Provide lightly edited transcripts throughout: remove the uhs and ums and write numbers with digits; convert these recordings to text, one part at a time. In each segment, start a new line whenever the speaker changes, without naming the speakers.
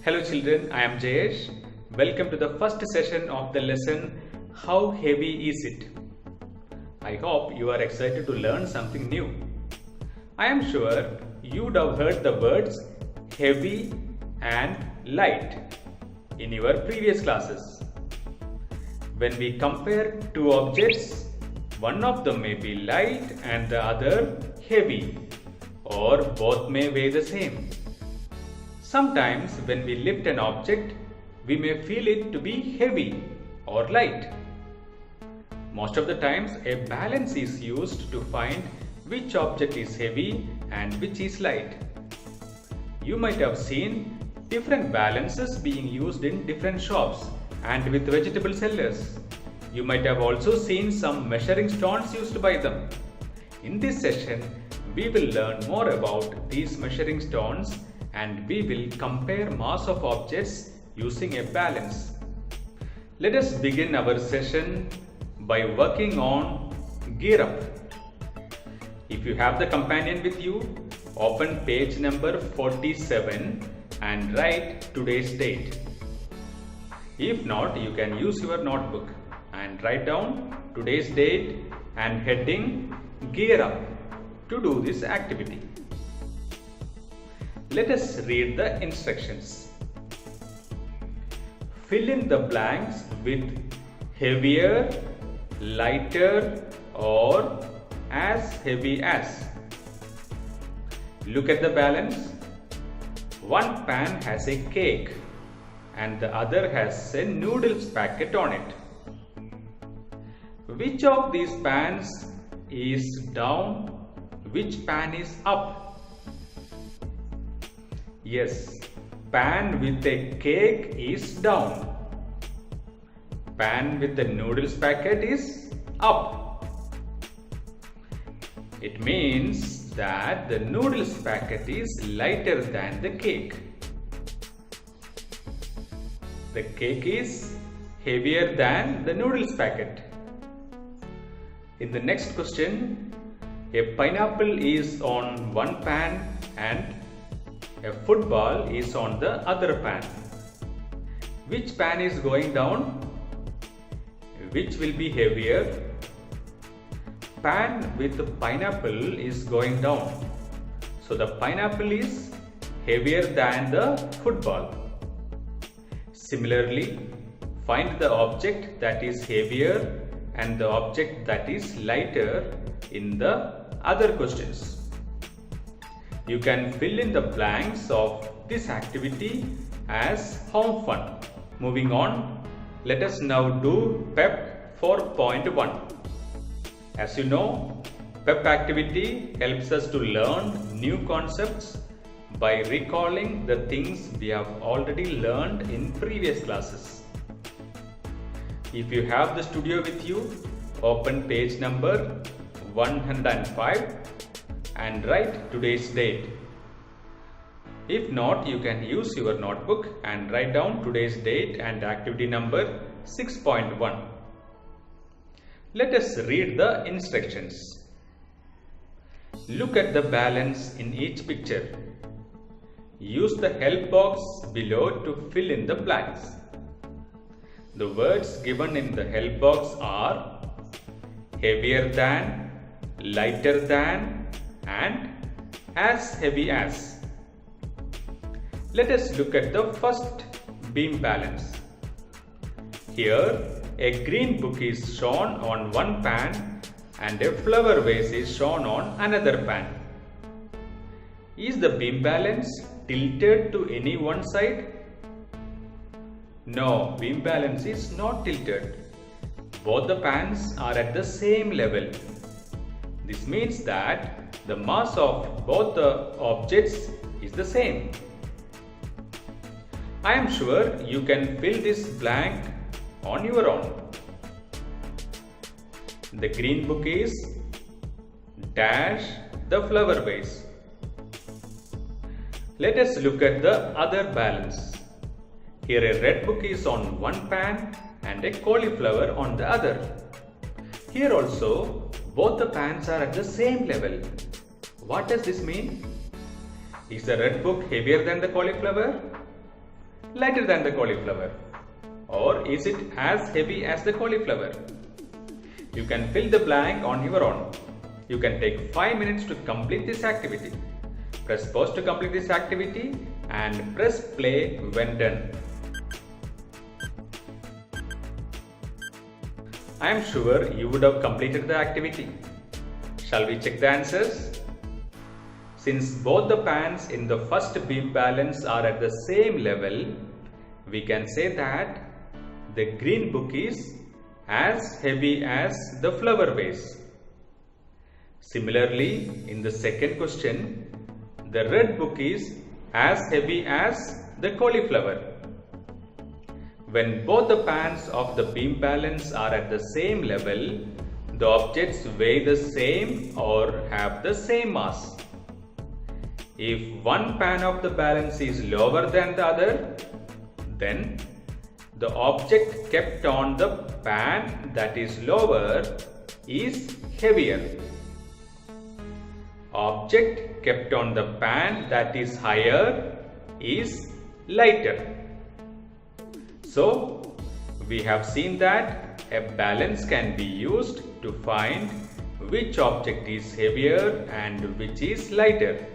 Hello children, I am Jayesh. Welcome to the first session of the lesson How Heavy Is It? I hope you are excited to learn something new. I am sure you would have heard the words heavy and light in your previous classes. When we compare two objects, one of them may be light and the other heavy, or both may weigh the same. Sometimes when we lift an object, we may feel it to be heavy or light. Most of the times a balance is used to find which object is heavy and which is light. You might have seen different balances being used in different shops and with vegetable sellers. You might have also seen some measuring stones used by them. In this session, we will learn more about these measuring stones and we will compare mass of objects using a balance. Let us begin our session by working on gear up. If you have the companion with you, open page number 47 and write today's date. If not, you can use your notebook and write down today's date and heading gear up to do this activity. Let us read the instructions. Fill in the blanks with heavier, lighter, or as heavy as. Look at the balance. One pan has a cake and the other has a noodles packet on it. Which of these pans is down? Which pan is up? Yes, pan with a cake is down. Pan with the noodles packet is up. It means that the noodles packet is lighter than the cake. The cake is heavier than the noodles packet. In the next question, a pineapple is on one pan and a football is on the other pan. Which pan is going down? Which will be heavier? Pan with the pineapple is going down. So the pineapple is heavier than the football. Similarly, find the object that is heavier and the object that is lighter in the other questions. You can fill in the blanks of this activity as home fun. Moving on, let us now do PEP 4.1. As you know, PEP activity helps us to learn new concepts by recalling the things we have already learned in previous classes. If you have the studio with you, open page number 105 and write today's date. If not, you can use your notebook and write down today's date and activity number 6.1. Let us read the instructions. Look at the balance in each picture. Use the help box below to fill in the blanks. The words given in the help box are heavier than, lighter than, and as heavy as. Let us look at the first beam balance. Here, a green book is shown on one pan and a flower vase is shown on another pan. Is the beam balance tilted to any one side? No, beam balance is not tilted. Both the pans are at the same level. This means that the mass of both the objects is the same. I am sure you can fill this blank on your own. The green book is dash the flower vase. Let us look at the other balance. Here a red book is on one pan and a cauliflower on the other. Here also both the pans are at the same level. What does this mean? Is the red book heavier than the cauliflower? lighter than the cauliflower? Or is it as heavy as the cauliflower? You can fill the blank on your own. You can take 5 minutes to complete this activity. Press pause to complete this activity and press play when done. I am sure you would have completed the activity. Shall we check the answers? Since both the pans in the first beam balance are at the same level, we can say that the green book is as heavy as the flower vase. Similarly, in the second question, the red book is as heavy as the cauliflower. When both the pans of the beam balance are at the same level, the objects weigh the same or have the same mass. If one pan of the balance is lower than the other, then the object kept on the pan that is lower is heavier. Object kept on the pan that is higher is lighter. So, we have seen that a balance can be used to find which object is heavier and which is lighter.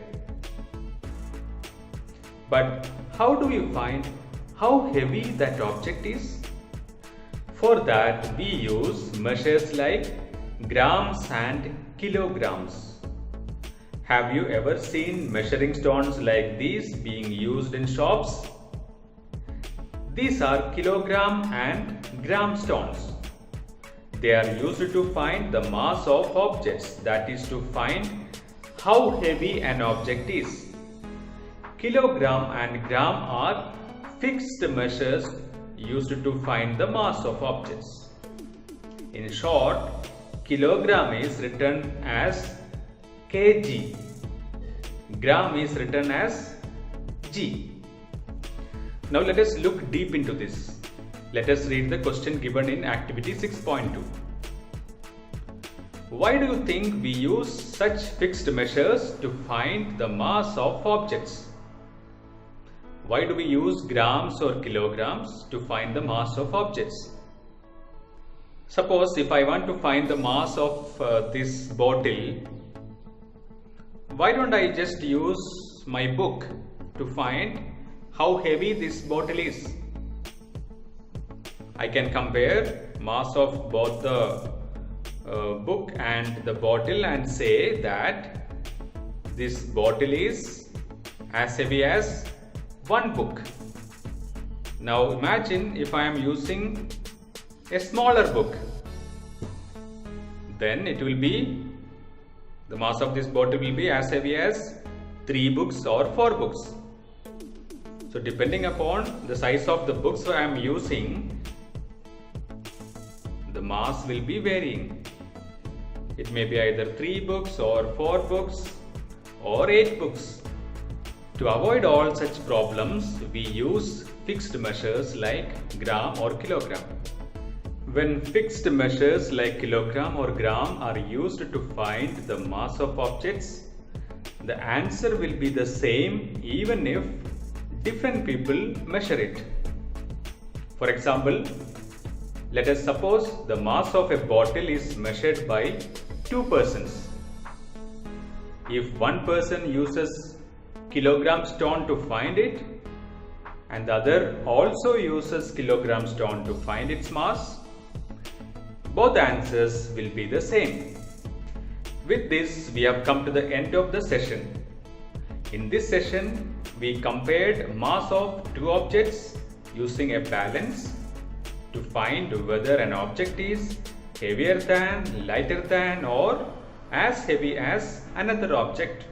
But how do we find how heavy that object is? For that, we use measures like grams and kilograms. Have you ever seen measuring stones like these being used in shops? These are kilogram and gram stones. They are used to find the mass of objects, that is to find how heavy an object is. Kilogram and gram are fixed measures used to find the mass of objects. In short, kilogram is written as kg. Gram is written as g. Now let us look deep into this. Let us read the question given in activity 6.2. Why do you think we use such fixed measures to find the mass of objects? Why do we use grams or kilograms to find the mass of objects? Suppose if I want to find the mass of this bottle, why don't I just use my book to find how heavy this bottle is? I can compare mass of both the book and the bottle and say that this bottle is as heavy as one book. Now imagine if I am using a smaller book, then it will be, the mass of this bottle will be as heavy as 3 books or 4 books. So depending upon the size of the books I am using, the mass will be varying. It may be either 3 books or 4 books or 8 books. To avoid all such problems, we use fixed measures like gram or kilogram. When fixed measures like kilogram or gram are used to find the mass of objects, the answer will be the same even if different people measure it. For example, let us suppose the mass of a bottle is measured by 2 persons. If one person uses kilogram stone to find it and the other also uses kilogram stone to find its mass, both answers will be the same. With this, we have come to the end of the session. In this session, we compared mass of 2 objects using a balance to find whether an object is heavier than, lighter than, or as heavy as another object.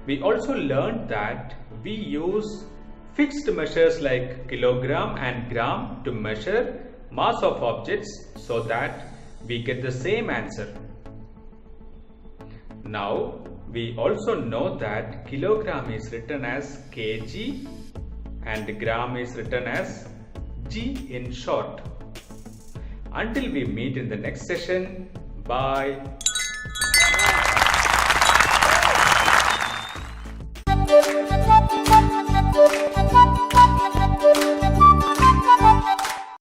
We also learned that we use fixed measures like kilogram and gram to measure mass of objects so that we get the same answer. Now we also know that kilogram is written as kg and gram is written as g in short. Until we meet in the next session, bye.